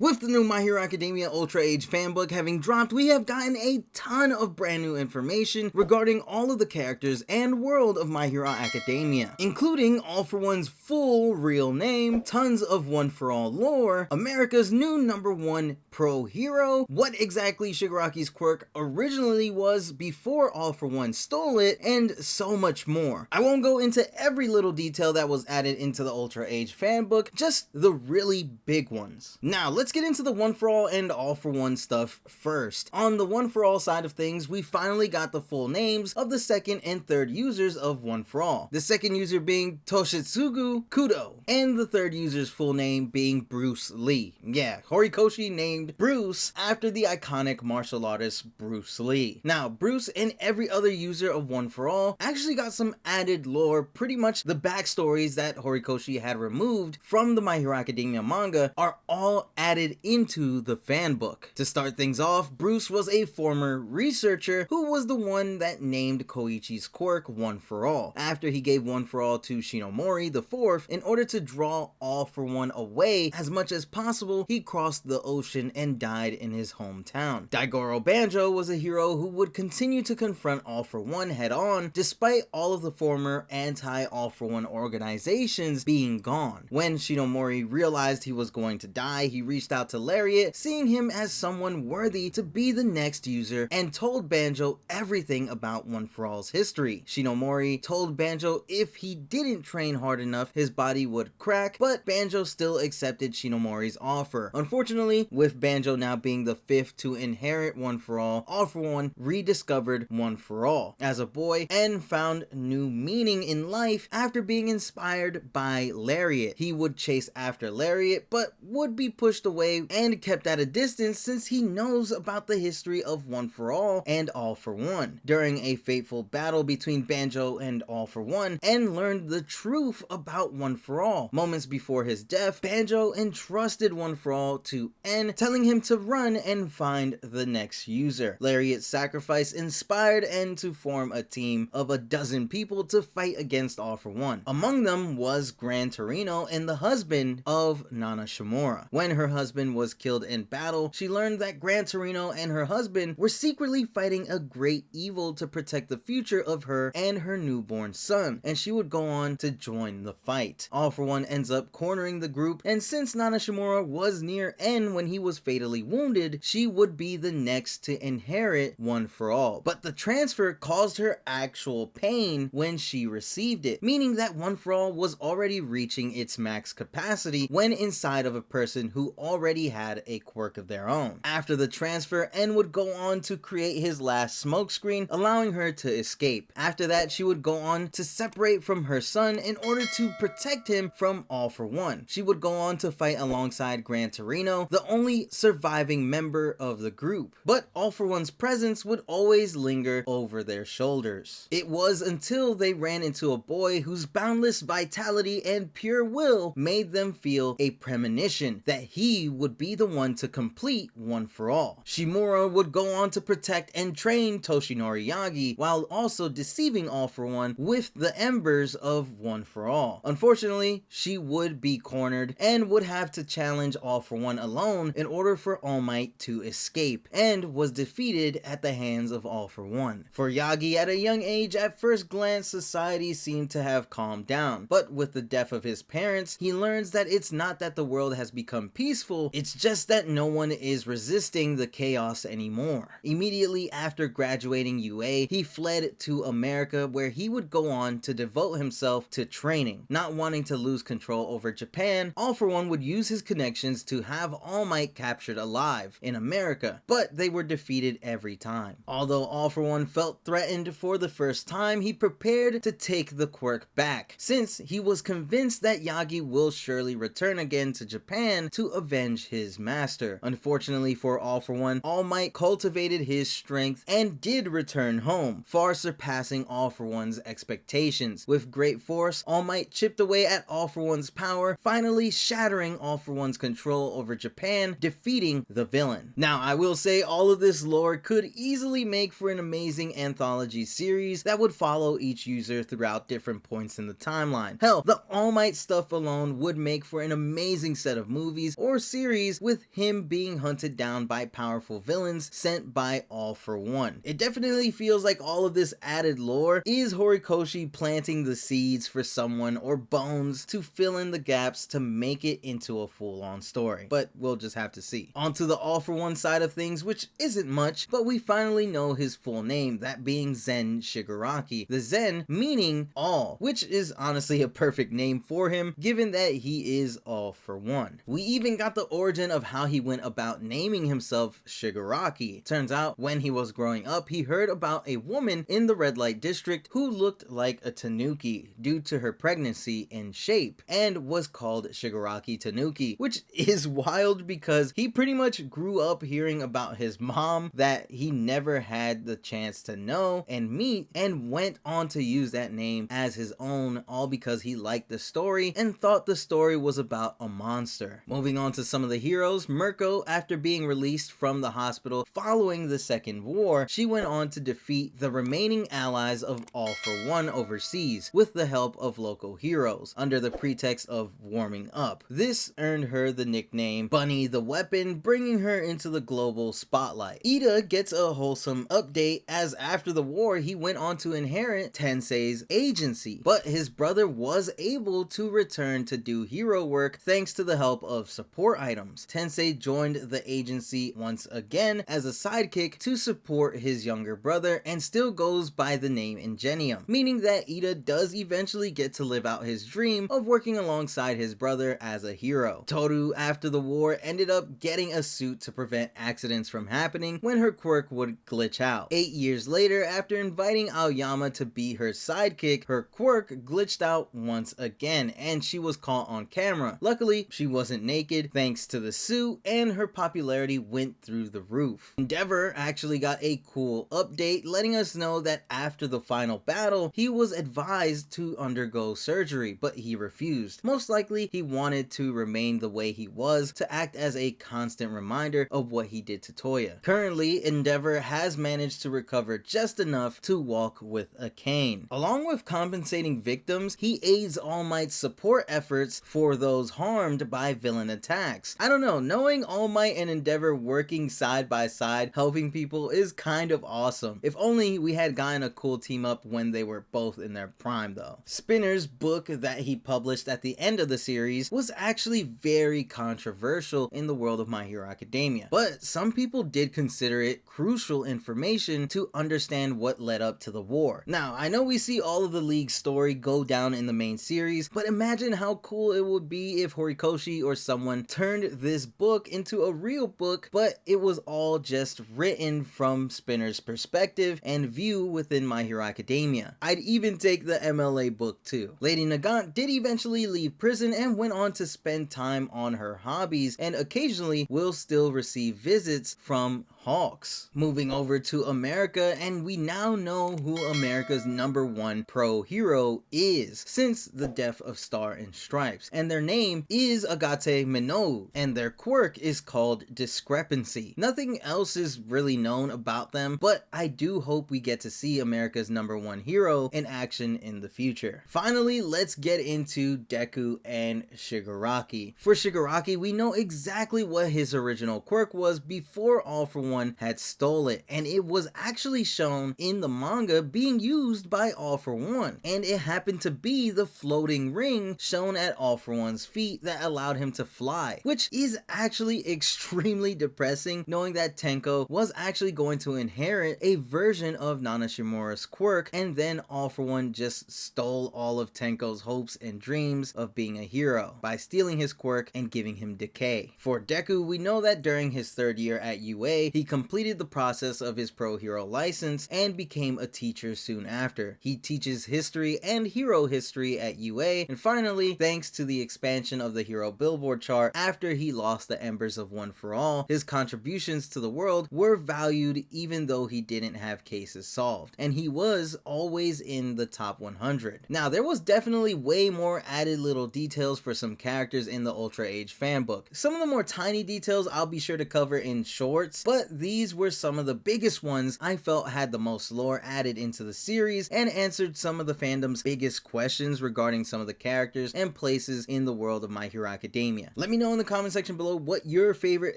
With the new My Hero Academia Ultra Age fanbook having dropped, we have gotten a ton of brand new information regarding all of the characters and world of My Hero Academia, including All For One's full real name, tons of One For All lore, America's new #1 pro hero, what exactly Shigaraki's quirk originally was before All For One stole it, and so much more. I won't go into every little detail that was added into the Ultra Age fanbook, just the really big ones. Now, let's get into the One For All and All For One stuff first. On the One For All side of things, we finally got the full names of the second and third users of One For All. The second user being Toshitsugu Kudo, and the third user's full name being Bruce Lee. Yeah, Horikoshi named Bruce after the iconic martial artist Bruce Lee. Now, Bruce and every other user of One For All actually got some added lore. Pretty much the backstories that Horikoshi had removed from the My Hero Academia manga are all added into the fanbook. To start things off, Bruce was a former researcher who was the one that named Koichi's quirk One For All, after he gave One For All to Shinomori the Fourth in order to draw All For One away as much as possible. He crossed the ocean and died in his hometown. Daigoro Banjo was a hero who would continue to confront All For One head on, despite all of the former anti-All For One organizations being gone. When Shinomori realized he was going to die, he reached out to Lariat, seeing him as someone worthy to be the next user, and told Banjo everything about One For All's history. Shinomori told Banjo if he didn't train hard enough, his body would crack, but Banjo still accepted Shinomori's offer. Unfortunately, with Banjo now being the fifth to inherit One For All For One rediscovered One For All as a boy and found new meaning in life after being inspired by Lariat. He would chase after Lariat, but would be pushed away and kept at a distance since he knows about the history of One For All and All For One during a fateful battle between Banjo and All For One, and learned the truth about One For All. Moments before his death, Banjo entrusted One For All to N, telling him to run and find the next user. Lariat's sacrifice inspired N to form a team of a dozen people to fight against All For One. Among them was Gran Torino and the husband of Nana Shimura. When her husband was killed in battle, she learned that Gran Torino and her husband were secretly fighting a great evil to protect the future of her and her newborn son, and she would go on to join the fight. All For One ends up cornering the group, and since Nana Shimura was near N when he was fatally wounded, she would be the next to inherit One For All. But the transfer caused her actual pain when she received it, meaning that One For All was already reaching its max capacity when inside of a person who already had a quirk of their own. After the transfer, N would go on to create his last smokescreen, allowing her to escape. After that, she would go on to separate from her son in order to protect him from All For One. She would go on to fight alongside Gran Torino, the only surviving member of the group, but All For One's presence would always linger over their shoulders. It was until they ran into a boy whose boundless vitality and pure will made them feel a premonition that he would be the one to complete One For All. Shimura would go on to protect and train Toshinori Yagi, while also deceiving All For One with the embers of One For All. Unfortunately, she would be cornered and would have to challenge All For One alone in order for All Might to escape, and was defeated at the hands of All For One. For Yagi, at a young age, at first glance, society seemed to have calmed down, but with the death of his parents, he learns that it's not that the world has become peaceful, it's just that no one is resisting the chaos anymore. Immediately after graduating UA, he fled to America, where he would go on to devote himself to training. Not wanting to lose control over Japan, All For One would use his connections to have All Might captured alive in America, but they were defeated every time. Although All For One felt threatened for the first time, he prepared to take the quirk back, since he was convinced that Yagi will surely return again to Japan to avenge his master. Unfortunately for All For One, All Might cultivated his strength and did return home, far surpassing All For One's expectations. With great force, All Might chipped away at All For One's power, finally shattering All For One's control over Japan, defeating the villain. Now, I will say all of this lore could easily make for an amazing anthology series that would follow each user throughout different points in the timeline. Hell, the All Might stuff alone would make for an amazing set of movies or series with him being hunted down by powerful villains sent by All For One. It definitely feels like all of this added lore is Horikoshi planting the seeds for someone or Bones to fill in the gaps to make it into a full-on story, but we'll just have to see. Onto the All For One side of things, which isn't much, but we finally know his full name, that being Zen Shigaraki. The Zen meaning all, which is honestly a perfect name for him given that he is All For One. We even got the origin of how he went about naming himself Shigaraki. Turns out when he was growing up, he heard about a woman in the red light district who looked like a tanuki due to her pregnancy and shape, and was called Shigaraki Tanuki, which is wild because he pretty much grew up hearing about his mom that he never had the chance to know and meet, and went on to use that name as his own, all because he liked the story and thought the story was about a monster. Moving on to some of the heroes, Mirko, after being released from the hospital following the Second War, she went on to defeat the remaining allies of All For One overseas with the help of local heroes under the pretext of warming up. This earned her the nickname Bunny the Weapon, bringing her into the global spotlight. Ida gets a wholesome update as after the war he went on to inherit Tensei's agency, but his brother was able to return to do hero work thanks to the help of support items. Tensei joined the agency once again as a sidekick to support his younger brother and still goes by the name Ingenium, meaning that Ida does eventually get to live out his dream of working alongside his brother as a hero. Toru, after the war, ended up getting a suit to prevent accidents from happening when her quirk would glitch out. 8 years later, after inviting Aoyama to be her sidekick, her quirk glitched out once again and she was caught on camera. Luckily, she wasn't naked thanks to the suit, and her popularity went through the roof. Endeavor actually got a cool update letting us know that after the final battle, he was advised to undergo surgery, but he refused. Most likely, he wanted to remain the way he was to act as a constant reminder of what he did to Toya. Currently, Endeavor has managed to recover just enough to walk with a cane. Along with compensating victims, he aids All Might's support efforts for those harmed by villain attacks. I don't know, knowing All Might and Endeavor working side by side helping people is kind of awesome. If only we had gotten a cool team up when they were both in their prime though. Spinner's book that he published at the end of the series was actually very controversial in the world of My Hero Academia, but some people did consider it crucial information to understand what led up to the war. Now, I know we see all of the League's story go down in the main series, but imagine how cool it would be if Horikoshi or someone turned this book into a real book, but it was all just written from Spinner's perspective and view within My Hero Academia. I'd even take the MLA book too. Lady Nagant did eventually leave prison and went on to spend time on her hobbies, and occasionally will still receive visits from Hawks. Moving over to America, and we now know who America's #1 pro hero is since the death of Star and Stripes, and their name is Agate Minou, and their quirk is called Discrepancy. Nothing else is really known about them, but I do hope we get to see America's #1 hero in action in the future. Finally, let's get into Deku and Shigaraki. For Shigaraki, we know exactly what his original quirk was before All For One had stole it, and it was actually shown in the manga being used by All For One, and it happened to be the floating ring shown at All For One's feet that allowed him to fly, which is actually extremely depressing knowing that Tenko was actually going to inherit a version of Nana Shimura's quirk, and then All For One just stole all of Tenko's hopes and dreams of being a hero by stealing his quirk and giving him decay. For Deku, we know that during his 3rd year at UA, he completed the process of his pro hero license and became a teacher soon after. He teaches history and hero history at UA, and finally, thanks to the expansion of the hero billboard chart after he lost the Embers of One For All, his contributions to the world were valued even though he didn't have cases solved, and he was always in the top 100. Now, there was definitely way more added little details for some characters in the Ultra Age fanbook. Some of the more tiny details I'll be sure to cover in shorts, but these were some of the biggest ones I felt had the most lore added into the series and answered some of the fandom's biggest questions regarding some of the characters and places in the world of My Hero Academia. Let me know in the comment section below what your favorite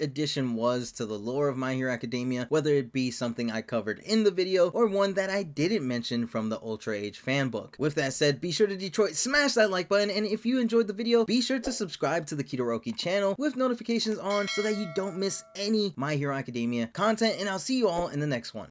addition was to the lore of My Hero Academia, whether it be something I covered in the video or one that I didn't mention from the Ultra Age fanbook. With that said, be sure to Detroit smash that like button, and if you enjoyed the video, be sure to subscribe to the Kitoroki channel with notifications on so that you don't miss any My Hero Academia content, and I'll see you all in the next one.